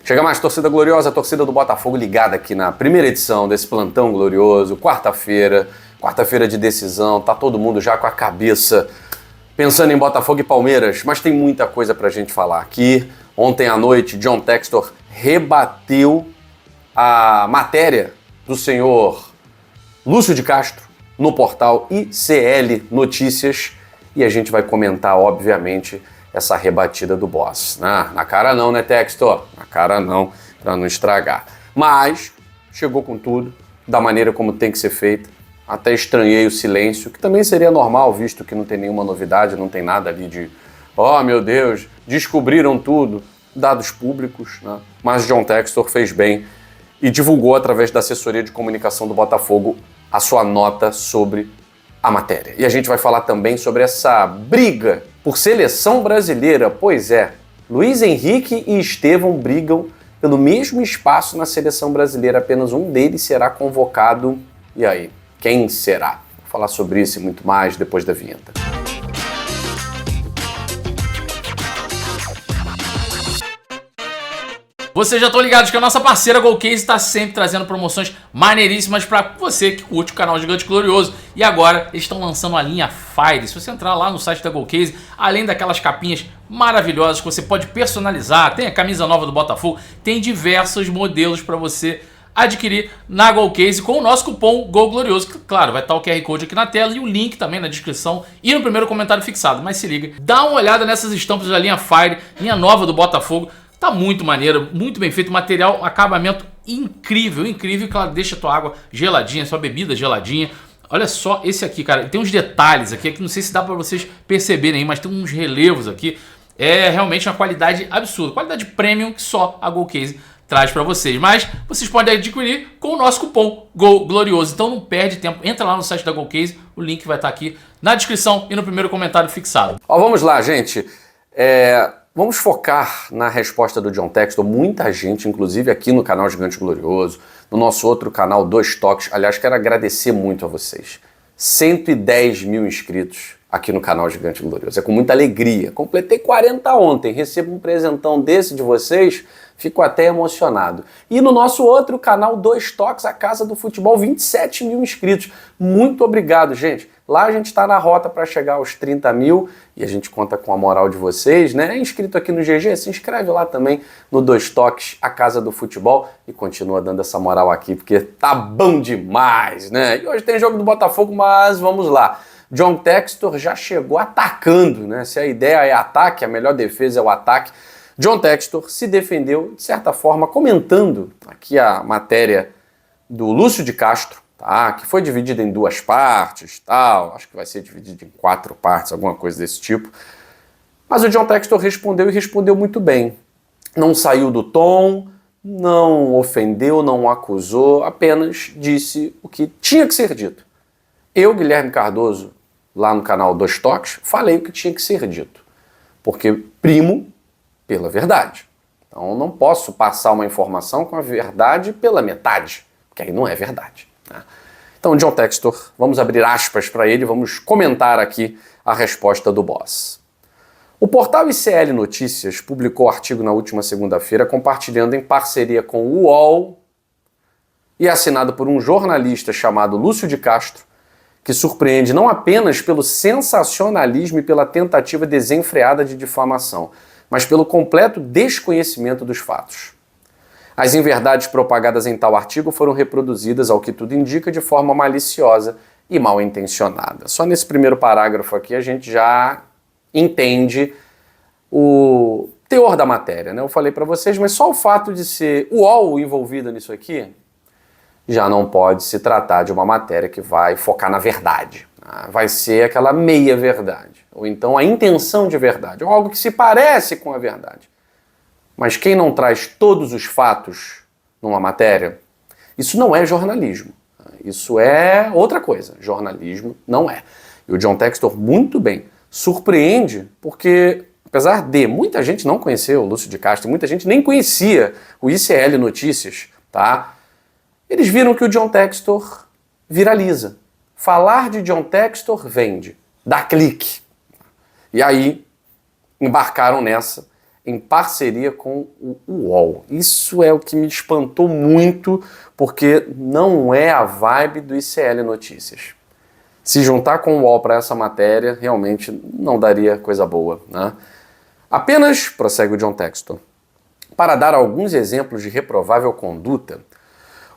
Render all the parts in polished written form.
Chega mais, torcida gloriosa, a torcida do Botafogo ligada aqui na primeira edição desse plantão glorioso, quarta-feira de decisão, tá todo mundo já com a cabeça pensando em Botafogo e Palmeiras, mas tem muita coisa pra gente falar aqui. Ontem à noite, John Textor rebateu a matéria do senhor Lúcio de Castro no portal ICL Notícias e a gente vai comentar, obviamente, essa rebatida do boss. Na cara não, né, Textor? Na cara não, pra não estragar. Mas chegou com tudo, da maneira como tem que ser feita. Até estranhei o silêncio, que também seria normal, visto que não tem nenhuma novidade, não tem nada ali de oh, meu Deus, descobriram tudo, dados públicos, né? Mas John Textor fez bem e divulgou através da assessoria de comunicação do Botafogo a sua nota sobre a matéria. E a gente vai falar também sobre essa briga por seleção brasileira. Pois é, Luiz Henrique e Estevão brigam pelo mesmo espaço na seleção brasileira. Apenas um deles será convocado. E aí, quem será? Vou falar sobre isso e muito mais depois da vinheta. Vocês já estão ligados que a nossa parceira Golcase está sempre trazendo promoções maneiríssimas para você que curte o canal Gigante Glorioso. E agora eles estão lançando a linha Fire. Se você entrar lá no site da Golcase, além daquelas capinhas maravilhosas que você pode personalizar, tem a camisa nova do Botafogo, tem diversos modelos para você adquirir na Golcase com o nosso cupom GOLGLORIOSO. Claro, vai estar o QR Code aqui na tela e o link também na descrição e no primeiro comentário fixado. Mas se liga, dá uma olhada nessas estampas da linha Fire, linha nova do Botafogo. Tá muito maneiro, muito bem feito, material, acabamento incrível, incrível, claro, deixa a tua água geladinha, sua bebida geladinha. Olha só esse aqui, cara, tem uns detalhes aqui que não sei se dá pra vocês perceberem aí, mas tem uns relevos aqui. É realmente uma qualidade absurda, qualidade premium que só a Golcase traz pra vocês. Mas vocês podem adquirir com o nosso cupom GOLGLORIOSO, então não perde tempo, entra lá no site da Golcase, o link vai estar aqui na descrição e no primeiro comentário fixado. Ó, vamos lá, gente. Vamos focar na resposta do John Textor. Muita gente, inclusive aqui no canal Gigante Glorioso, no nosso outro canal, Dois Toques. Aliás, quero agradecer muito a vocês. 110 mil inscritos aqui no canal Gigante Glorioso. É com muita alegria. Completei 40 ontem. Recebo um presentão desse de vocês. Fico até emocionado. E no nosso outro canal, Dois Toques, a Casa do Futebol, 27 mil inscritos. Muito obrigado, gente. Lá a gente está na rota para chegar aos 30 mil e a gente conta com a moral de vocês, né? É inscrito aqui no GG, se inscreve lá também no Dois Toques, a Casa do Futebol e continua dando essa moral aqui, porque tá bom demais, né? E hoje tem jogo do Botafogo, mas vamos lá. John Textor já chegou atacando, né? Se a ideia é ataque, a melhor defesa é o ataque. John Textor se defendeu, de certa forma, comentando aqui a matéria do Lúcio de Castro, tá? Que foi dividida em duas partes, tal. Acho que vai ser dividido em 4 partes, alguma coisa desse tipo. Mas o John Textor respondeu e respondeu muito bem. Não saiu do tom, não ofendeu, não acusou, apenas disse o que tinha que ser dito. Eu, Guilherme Cardoso, lá no canal Dois Toques, falei o que tinha que ser dito. Porque primo pela verdade. Então não posso passar uma informação com a verdade pela metade, porque aí não é verdade, né? Então, John Textor, vamos abrir aspas para ele, vamos comentar aqui a resposta do boss. O portal ICL Notícias publicou artigo na última segunda-feira compartilhando em parceria com o UOL e assinado por um jornalista chamado Lúcio de Castro, que surpreende não apenas pelo sensacionalismo e pela tentativa desenfreada de difamação, mas pelo completo desconhecimento dos fatos. As inverdades propagadas em tal artigo foram reproduzidas, ao que tudo indica, de forma maliciosa e mal intencionada. Só nesse primeiro parágrafo aqui a gente já entende o teor da matéria, né? Eu falei para vocês, mas só o fato de ser o UOL envolvido nisso aqui já não pode se tratar de uma matéria que vai focar na verdade. Vai ser aquela meia-verdade, ou então a intenção de verdade, ou algo que se parece com a verdade. Mas quem não traz todos os fatos numa matéria, isso não é jornalismo. Isso é outra coisa. Jornalismo não é. E o John Textor, muito bem, surpreende, porque apesar de muita gente não conhecer o Lúcio de Castro, muita gente nem conhecia o ICL Notícias, tá? Eles viram que o John Textor viraliza. Falar de John Textor vende, dá clique. E aí embarcaram nessa, em parceria com o UOL. Isso é o que me espantou muito, porque não é a vibe do ICL Notícias. Se juntar com o UOL para essa matéria, realmente não daria coisa boa, né? Apenas, prossegue o John Textor, para dar alguns exemplos de reprovável conduta,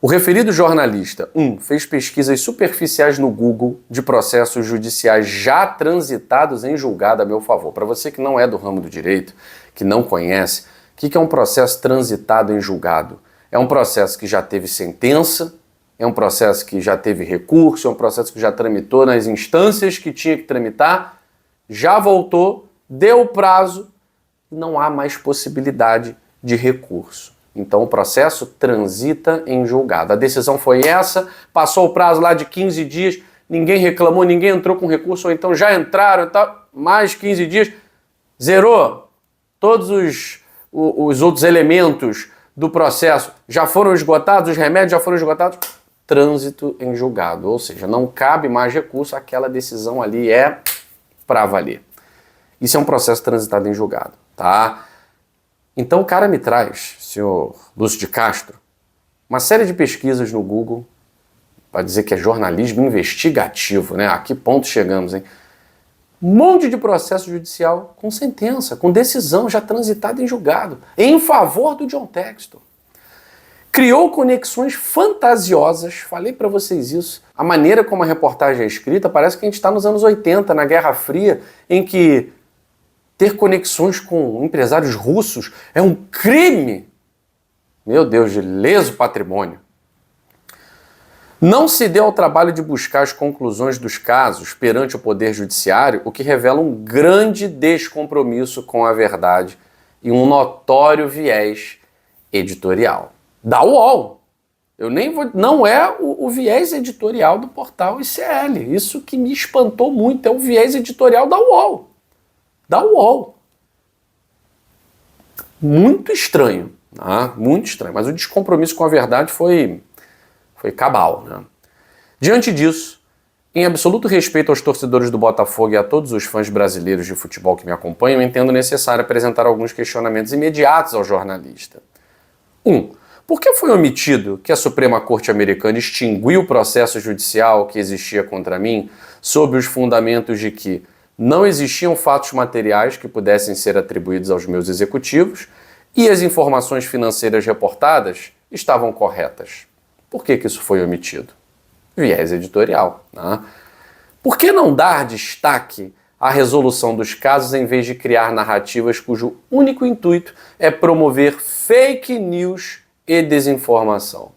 o referido jornalista, fez pesquisas superficiais no Google de processos judiciais já transitados em julgado a meu favor. Para você que não é do ramo do direito, que não conhece, o que é um processo transitado em julgado? É um processo que já teve sentença, é um processo que já teve recurso, é um processo que já tramitou nas instâncias que tinha que tramitar, já voltou, deu prazo, e não há mais possibilidade de recurso. Então o processo transita em julgado. A decisão foi essa, passou o prazo lá de 15 dias, ninguém reclamou, ninguém entrou com recurso, ou então já entraram, mais 15 dias, zerou. Todos os outros elementos do processo já foram esgotados, os remédios já foram esgotados, trânsito em julgado. Ou seja, não cabe mais recurso, aquela decisão ali é para valer. Isso é um processo transitado em julgado, tá? Então o cara me traz, senhor Lúcio de Castro, uma série de pesquisas no Google para dizer que é jornalismo investigativo, né? A que ponto chegamos, hein? Um monte de processo judicial com sentença, com decisão já transitada em julgado, em favor do John Textor. Criou conexões fantasiosas, falei para vocês isso. A maneira como a reportagem é escrita parece que a gente está nos anos 80, na Guerra Fria, em que ter conexões com empresários russos é um crime. Meu Deus, de leso patrimônio. Não se deu ao trabalho de buscar as conclusões dos casos perante o Poder Judiciário, o que revela um grande descompromisso com a verdade e um notório viés editorial. Da UOL. Não é o viés editorial do portal ICL. Isso que me espantou muito, é o viés editorial da UOL. Da UOL. Muito estranho, né? Muito estranho, mas o descompromisso com a verdade foi cabal, né? Diante disso, em absoluto respeito aos torcedores do Botafogo e a todos os fãs brasileiros de futebol que me acompanham, entendo necessário apresentar alguns questionamentos imediatos ao jornalista. 1. Por que foi omitido que a Suprema Corte Americana extinguiu o processo judicial que existia contra mim sob os fundamentos de que não existiam fatos materiais que pudessem ser atribuídos aos meus executivos e as informações financeiras reportadas estavam corretas? Por que isso foi omitido? Viés editorial, né? Por que não dar destaque à resolução dos casos em vez de criar narrativas cujo único intuito é promover fake news e desinformação?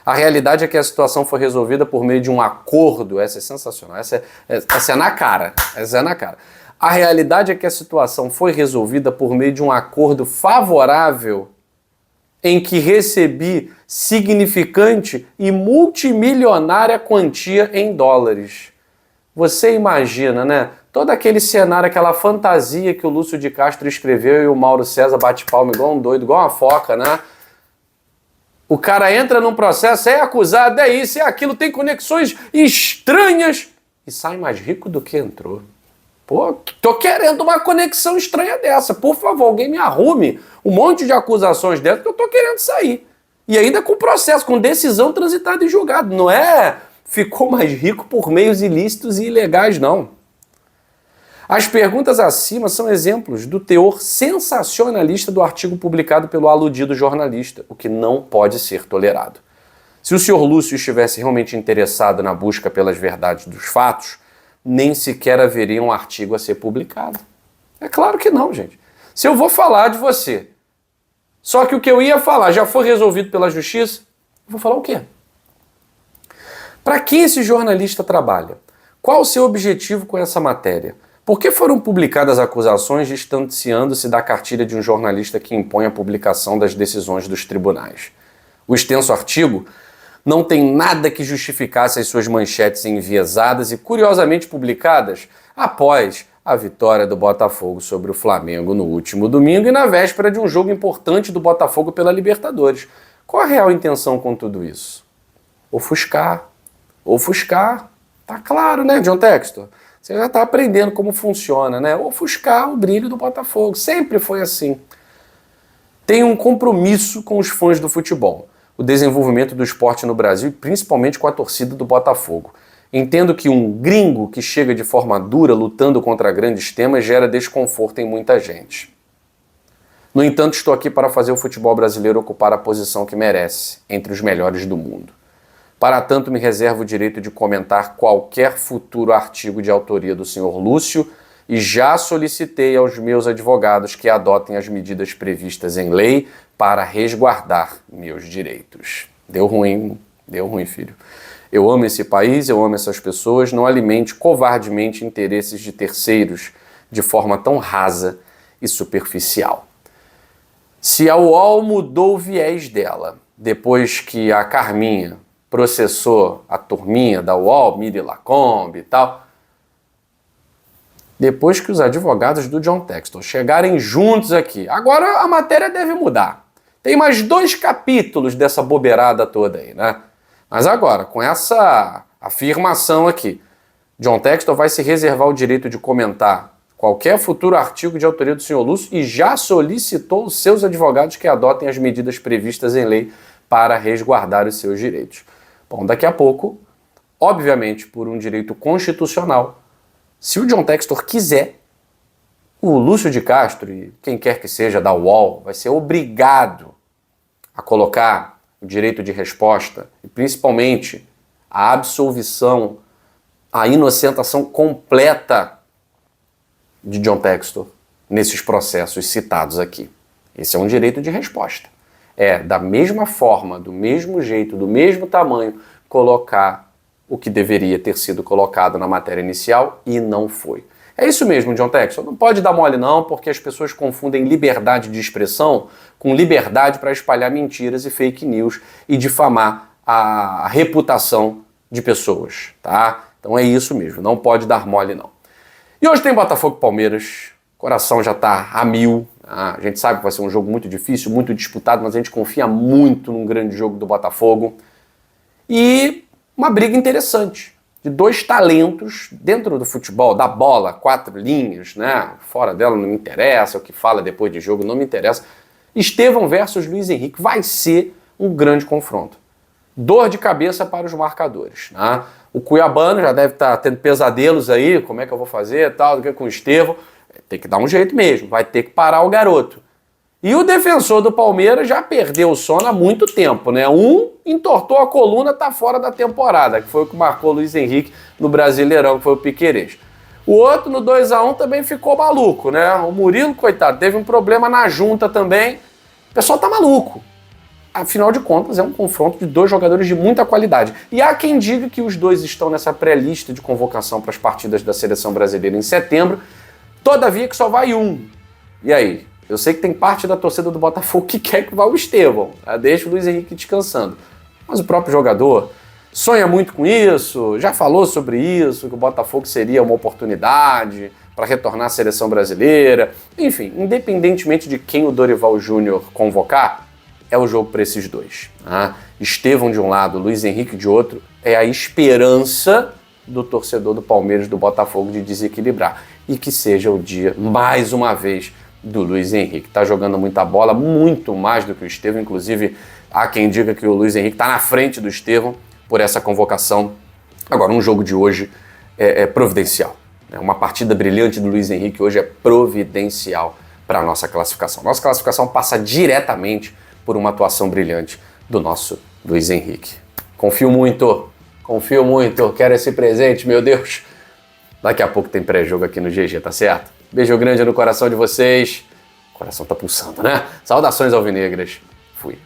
A realidade é que a situação foi resolvida por meio de um acordo. Essa é sensacional. Essa é na cara. Essa é na cara. A realidade é que a situação foi resolvida por meio de um acordo favorável em que recebi significante e multimilionária quantia em dólares. Você imagina, né? Todo aquele cenário, aquela fantasia que o Lúcio de Castro escreveu e o Mauro César bate palma igual um doido, igual uma foca, né? O cara entra num processo, é acusado, é isso, é aquilo, tem conexões estranhas e sai mais rico do que entrou. Pô, tô querendo uma conexão estranha dessa. Por favor, alguém me arrume um monte de acusações dessas que eu tô querendo sair. E ainda com processo, com decisão transitada em julgado. Não é ficou mais rico por meios ilícitos e ilegais, não. As perguntas acima são exemplos do teor sensacionalista do artigo publicado pelo aludido jornalista, o que não pode ser tolerado. Se o senhor Lúcio estivesse realmente interessado na busca pelas verdades dos fatos, nem sequer haveria um artigo a ser publicado. É claro que não, gente. Se eu vou falar de você, só que o que eu ia falar já foi resolvido pela justiça, eu vou falar o quê? Para quem esse jornalista trabalha? Qual o seu objetivo com essa matéria? Por que foram publicadas acusações distanciando-se da cartilha de um jornalista que impõe a publicação das decisões dos tribunais? O extenso artigo não tem nada que justificasse as suas manchetes enviesadas e curiosamente publicadas após a vitória do Botafogo sobre o Flamengo no último domingo e na véspera de um jogo importante do Botafogo pela Libertadores. Qual a real intenção com tudo isso? Ofuscar. Tá claro, né, John Textor? Você já está aprendendo como funciona, né? Ofuscar o brilho do Botafogo. Sempre foi assim. Tenho um compromisso com os fãs do futebol, o desenvolvimento do esporte no Brasil e principalmente com a torcida do Botafogo. Entendo que um gringo que chega de forma dura lutando contra grandes temas gera desconforto em muita gente. No entanto, estou aqui para fazer o futebol brasileiro ocupar a posição que merece, entre os melhores do mundo. Para tanto, me reservo o direito de comentar qualquer futuro artigo de autoria do Sr. Lúcio e já solicitei aos meus advogados que adotem as medidas previstas em lei para resguardar meus direitos. Deu ruim, filho. Eu amo esse país, eu amo essas pessoas, não alimente covardemente interesses de terceiros de forma tão rasa e superficial. Se a UOL mudou o viés dela, depois que a Carminha processou a turminha da UOL, Miri Lacombe e tal, depois que os advogados do John Textor chegarem juntos aqui, agora a matéria deve mudar. Tem mais 2 capítulos dessa bobeirada toda aí, né? Mas agora, com essa afirmação aqui, John Textor vai se reservar o direito de comentar qualquer futuro artigo de autoria do Sr. Lúcio e já solicitou os seus advogados que adotem as medidas previstas em lei para resguardar os seus direitos. Bom, daqui a pouco, obviamente por um direito constitucional, se o John Textor quiser, o Lúcio de Castro e quem quer que seja da UOL vai ser obrigado a colocar o direito de resposta e principalmente a absolvição, a inocentação completa de John Textor nesses processos citados aqui. Esse é um direito de resposta. É, da mesma forma, do mesmo jeito, do mesmo tamanho, colocar o que deveria ter sido colocado na matéria inicial e não foi. É isso mesmo, John Textor. Não pode dar mole não, porque as pessoas confundem liberdade de expressão com liberdade para espalhar mentiras e fake news e difamar a reputação de pessoas, tá? Então é isso mesmo, não pode dar mole não. E hoje tem Botafogo e Palmeiras, o coração já tá a mil. A gente sabe que vai ser um jogo muito difícil, muito disputado, mas a gente confia muito num grande jogo do Botafogo. E uma briga interessante de 2 talentos dentro do futebol, da bola, 4 linhas, né? Fora dela não me interessa, o que fala depois de jogo não me interessa. Estevão versus Luiz Henrique vai ser um grande confronto. Dor de cabeça para os marcadores, né? O cuiabano já deve estar tendo pesadelos aí, como é que eu vou fazer, tal, do que com o Estevão. Tem que dar um jeito mesmo, vai ter que parar o garoto. E o defensor do Palmeiras já perdeu o sono há muito tempo, né? Um entortou a coluna, tá fora da temporada, que foi o que marcou o Luiz Henrique no Brasileirão, que foi o Piquerez. O outro, no 2-1, também ficou maluco, né? O Murilo, coitado, teve um problema na junta também. O pessoal tá maluco. Afinal de contas, é um confronto de 2 jogadores de muita qualidade. E há quem diga que os 2 estão nessa pré-lista de convocação para as partidas da Seleção Brasileira em setembro, todavia que só vai um. E aí? Eu sei que tem parte da torcida do Botafogo que quer que vá o Estevão, tá? Deixa o Luiz Henrique descansando. Mas o próprio jogador sonha muito com isso, já falou sobre isso, que o Botafogo seria uma oportunidade para retornar à Seleção Brasileira. Enfim, independentemente de quem o Dorival Júnior convocar, é o jogo para esses 2. Tá? Estevão de um lado, Luiz Henrique de outro, é a esperança do torcedor do Palmeiras, do Botafogo, de desequilibrar. E que seja o dia, mais uma vez, do Luiz Henrique. Tá jogando muita bola, muito mais do que o Estevão. Inclusive, há quem diga que o Luiz Henrique está na frente do Estevão por essa convocação. Agora, um jogo de hoje é providencial. Uma partida brilhante do Luiz Henrique hoje é providencial para a nossa classificação. Nossa classificação passa diretamente por uma atuação brilhante do nosso Luiz Henrique. Confio muito, quero esse presente, meu Deus. Daqui a pouco tem pré-jogo aqui no GG, tá certo? Beijo grande no coração de vocês. O coração tá pulsando, né? Saudações alvinegras. Fui.